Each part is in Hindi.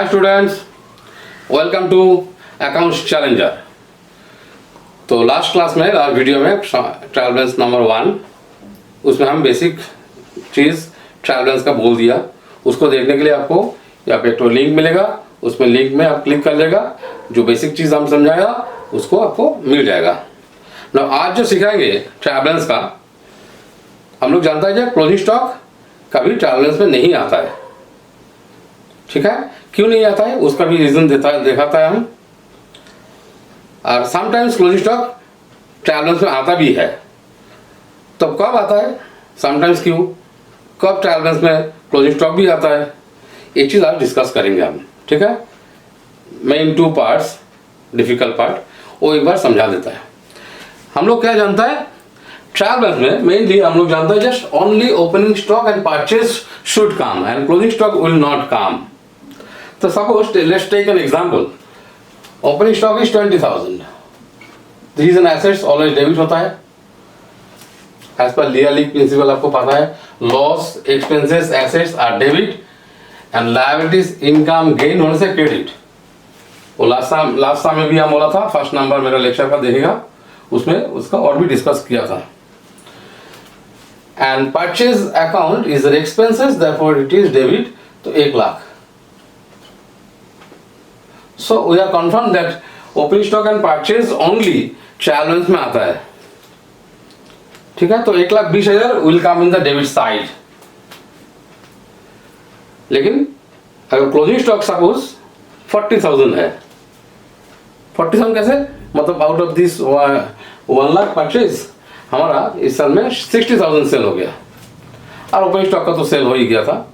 Hi students, welcome to accounts challenger. तो लास्ट क्लास में, लास्ट वीडियो में ट्रायल बैलेंस नंबर 1, उसमें हम बेसिक चीज़ ट्रायल बैलेंस का बोल दिया। उसको देखने के लिए आपको यहाँ पे एक तो लिंक मिलेगा, उसमें लिंक में आप क्लिक कर लेगा, जो बेसिक चीज़ हम समझाएगा उसको आपको मिल जाएगा। ना आज जो सिखाएंगे ट्रायल बैलेंस का, हम लोग जानता है कि क्लोजिंग स्टॉक कभी ट्रायल बैलेंस में नहीं आता है। ठीक है, क्यों नहीं आता है उसका भी रीजन दिखाता है हम। और sometimes closing stock trial balance में आता भी है। तो कब आता है, समटाइम्स क्यों, कब ट्रायल बैलेंस में क्लोजिंग स्टॉक भी आता है, एक चीज़ आज डिस्कस करेंगे हम। ठीक है, मैं इन 2 पार्ट्स, डिफिकल्ट पार्ट वो एक बार समझा देता है। हम लोग क्या जानता है ट्रायल बैलेंस में, मेनली हम लोग जानते हैं just only opening stock and purchase should come and closing stock will not come. तो suppose let's take an example, opening stock is 20,000। This is an assets, always debit होता है एज पर लियरली प्रिंसिपल। आपको पता है loss, expenses, assets are debit and liabilities income gain होने से क्रेडिट। वो लास्ट टाइम में भी हम बोला था, फर्स्ट नंबर मेरा लेक्चर का देखेगा, उसमें उसका और भी डिस्कस किया था। And purchase account is expenses, therefore it is debit, तो 1 lakh. So we are confirm that opening stock and purchase only trial balance में आता है। ठीक है, तो 1,20,000 will come in the debit side. लेकिन अगर क्लोजिंग स्टॉक सपोज 40,000 है, 40,000 कैसे, मतलब out of this 1 lakh purchase हमारा इस साल में 60,000 सेल हो गया, और ओपनिंग स्टॉक का तो सेल हो ही गया था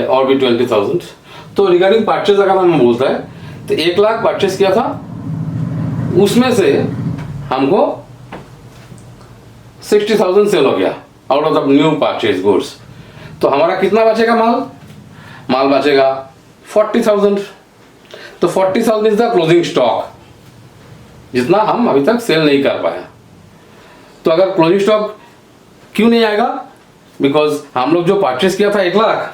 और भी 20,000। तो रिगार्डिंग परचेज अगर हम बोलता है तो 1 लाख परचेज किया था, उसमें से हमको 60,000 सेल हो गया out of the new purchase goods. तो हमारा कितना बचेगा, माल बचेगा 40,000। तो 40,000 इज द क्लोजिंग स्टॉक, जितना हम अभी तक सेल नहीं कर पाया। तो अगर क्लोजिंग स्टॉक क्यों नहीं आएगा, बिकॉज हम लोग जो परचेज किया था 1 लाख,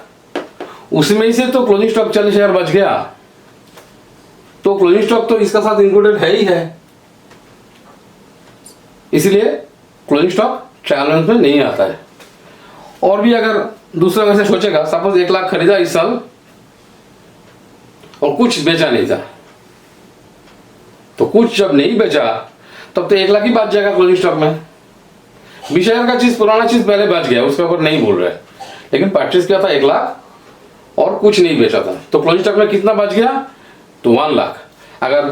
उसमें ही से तो क्लोजिंग स्टॉक 40,000 बच गया। तो क्लोजिंग स्टॉक तो इसका साथ इंक्लूडेड है ही है, इसलिए क्लोजिंग स्टॉक ट्रायल बैलेंस में नहीं आता है। और भी अगर दूसरा वैसे सोचेगा, सपोज 1 लाख खरीदा इस साल और कुछ बेचा नहीं था, तो कुछ जब नहीं बेचा तब तो 1 लाख ही बच जाएगा क्लोजिंग स्टॉक में। 20,000 का चीज, पुराना चीज पहले बच गया, उसके ऊपर नहीं बोल रहे। लेकिन परचेज किया था 1 लाख और कुछ नहीं बेचा था, तो क्लोजिंग स्टॉक में कितना बच गया, तो 1 लाख। अगर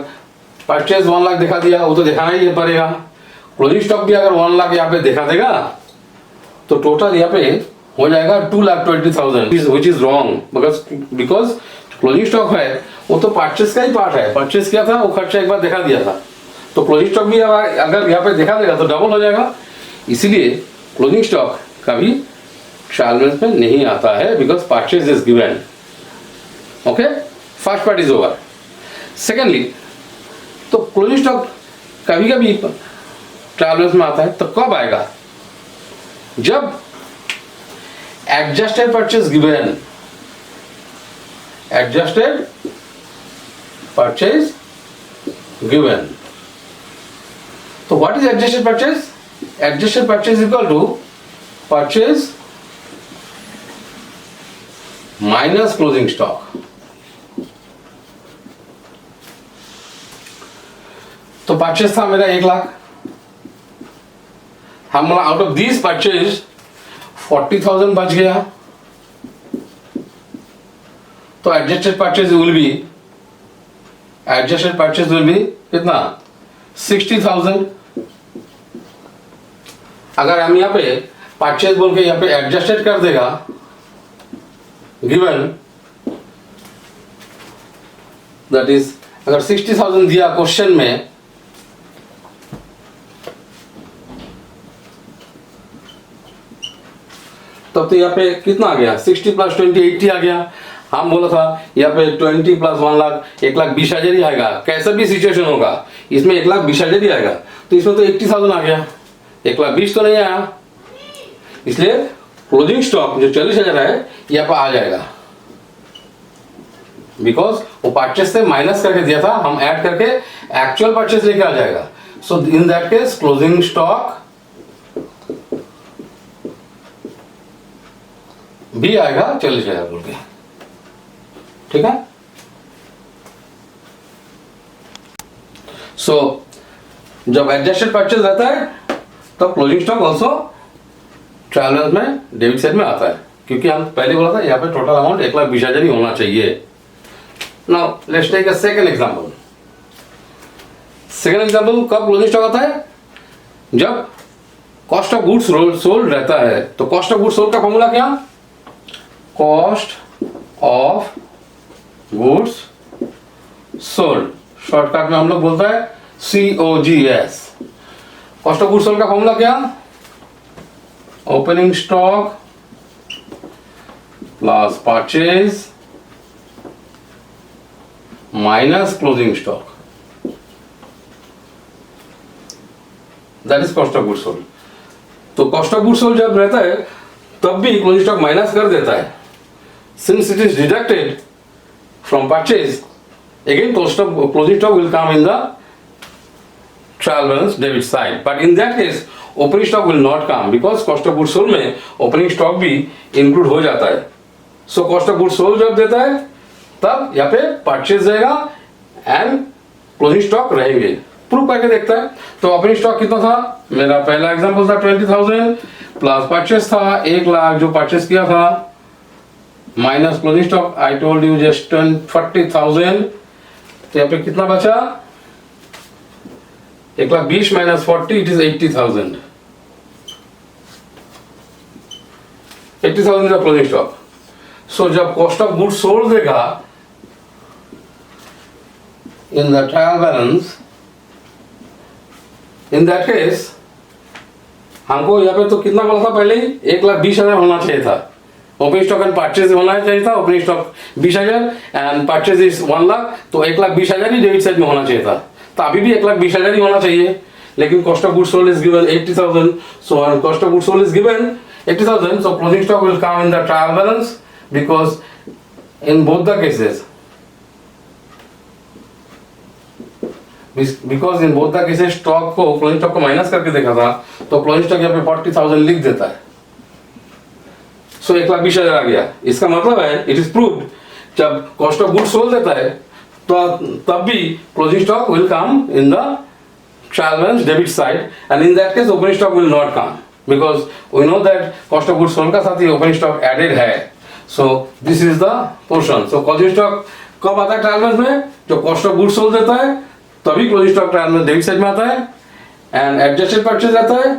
परचेज 1 लाख दिखा दिया, वो तो दिखाना ही पड़ेगा। क्लोजिंग स्टॉक भी अगर 1 लाख यहाँ पे दिखा देगा, तो टोटल यहाँ पे हो जाएगा 2,20,000, which is wrong. Because closing stock है वो तो परचेज का ही पार्ट है, परचेज किया था वो खर्चा एक बार दिखा दिया था, तो क्लोजिंग स्टॉक भी अगर यहाँ पे दिखा देगा तो डबल हो जाएगा। इसीलिए क्लोजिंग स्टॉक कभी ट्रायल बैलेंस में नहीं आता है, because purchase is given. Okay, first part is over. Secondly, तो क्लोजिंग स्टॉक कभी कभी ट्रायल बैलेंस में आता है, तो कब आएगा, जब adjusted purchase given, adjusted purchase given. तो what is adjusted purchase? Adjusted purchase equal to purchase minus closing stock. तो परचेज था मेरा 1 लाख, हम आउट ऑफ दिस परचेज 40,000 बच गया, तो एडजस्टेड परचेज विल बी कितना, 60,000। अगर हम यहाँ पे परचेज बोल के यहाँ पे एडजस्टेड कर देगा गिवन, दैट इज अगर 60,000 दिया क्वेश्चन में, तब तो यहाँ पे कितना आ गया, 60 + 20 80 आ गया। हम बोला था यहाँ पे 20 + 1 लाख 1,20,000 ही आएगा, कैसा भी सिचुएशन होगा इसमें 1,20,000 ही आएगा। तो इसमें तो 80,000 आ गया, 1,20,000 तो नहीं आया, इसलिए क्लोजिंग स्टॉक जो 40,000 है यहाँ पर आ जाएगा। बिकॉज वो परचेज से माइनस करके दिया था, हम ऐड करके एक्चुअल परचेज लेके आ जाएगा. So in that case closing stock भी आएगा, चल जाएगा बोल के. ठीक है. सो जब एडजस्टेड परचेज रहता है तब closing stock also trial balance में डेबिट साइड में आता है, क्योंकि हम पहले बोला था यहाँ पे टोटल अमाउंट 1,20,000 ही होना चाहिए. Now let's take a second example. Second example कब क्लोजिंग स्टॉक आता है? जब कॉस्ट ऑफ गुड्स सोल्ड रहता है. तो कॉस्ट ऑफ गुड्स सोल्ड का फॉर्मूला क्या? Cost of goods sold, shortcut में हम लोग बोलता है COGS. Cost of goods sold का फॉर्मूला क्या? Opening stock plus purchase minus closing stock, that is cost of goods sold. तो कॉस्ट ऑफ गुड्स सोल्ड जब रहता है तब भी क्लोजिंग स्टॉक माइनस कर देता है. Since it is deducted from purchase, again cost of closing stock will come in the trial balance debit side, but in that case opening stock will not come because cost of goods sold में opening stock भी include हो जाता है. so cost of goods sold जब देता है तब यहाँ पे purchase जाएगा and closing stock रहेंगे. प्रूव करके देखता है. तो opening stock कितना था? मेरा पहला एग्जांपल था 20,000 प्लस परचेज था 1,00,000 जो परचेज किया था, minus closing stock I told you just 40,000. तो यहाँ पे कितना बचा? 1,20,000 माइनस 40 इट इज 80,000. 80,000 का क्लोजिंग स्टॉक. सो जब कॉस्ट ऑफ गुड्स सोल्ड देगा इन the trial balance, in that case हमको यहाँ पे तो कितना बोला था पहले ही? 1,20,000 होना चाहिए था. ओपनिंग स्टॉक एंड परचेज होना चाहिए था. Opening stock 20,000 and purchase is 1,00,000, तो 1,20,000 ही डेबिट साइड में होना चाहिए था. तो अभी भी 1,20,000 ही होना चाहिए, लेकिन cost of goods sold is given 80,000. So cost of goods sold is given 80,000. So closing stock will come in the trial balance because in both the cases, because in both the cases stock को क्लोजिंग स्टॉक को माइनस करके देखा था. तो क्लोजिंग स्टॉक यहाँ पे 40,000 लिख देता है. सो 1,20,000 आ गया. इसका मतलब है इट इज प्रूव्ड जब कॉस्ट ऑफ गुड्स सोल्ड देता है तो तब भी closing stock will come in the trial balance debit side, and in that case opening stock will not come because we know that cost of goods sold का साथ ही ओपनिंग स्टॉक एडेड है. So this is the portion. सो क्लोजिंग स्टॉक कब आता है ट्रायल बैलेंस में? जो कॉस्ट ऑफ गुड्स सोल्ड देता है तभी closing stock trial balance debit side में आता है, एंड एडजस्टेड परचेज आता है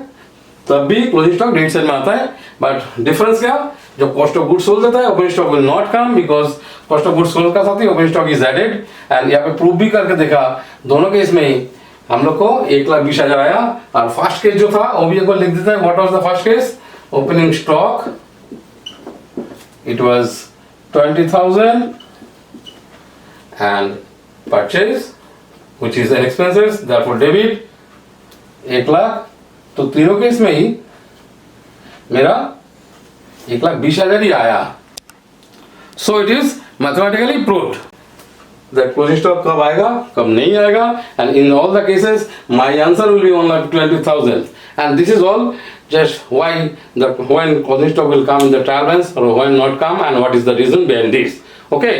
तब भी क्लोजिंग स्टॉक डेबिट साइड में आता है. बट डिफरेंस क्या? जो कॉस्ट ऑफ गुड्स सोल्ड देता है opening stock will not come because cost of goods sold का साथ ही opening stock is added. And यहाँ पे प्रूफ भी करके देखा दोनों केस में ही हम लोग को 1,20,000 आया. और फर्स्ट केस जो था वो भी एक बार लिख देता है. What was the first case? Opening stock it was 20,000 and purchase which is an expenses therefore debit 1,00,000. तो तीनों केस में ही मेरा 1,20,000 ही आया. So it is mathematically proved that closing stock कब आएगा कब नहीं आएगा, and in all the cases my answer will be only 20,000. And this is all just why the when closing stock will come in the trial balance or when not come, and what is the reason behind this. Okay.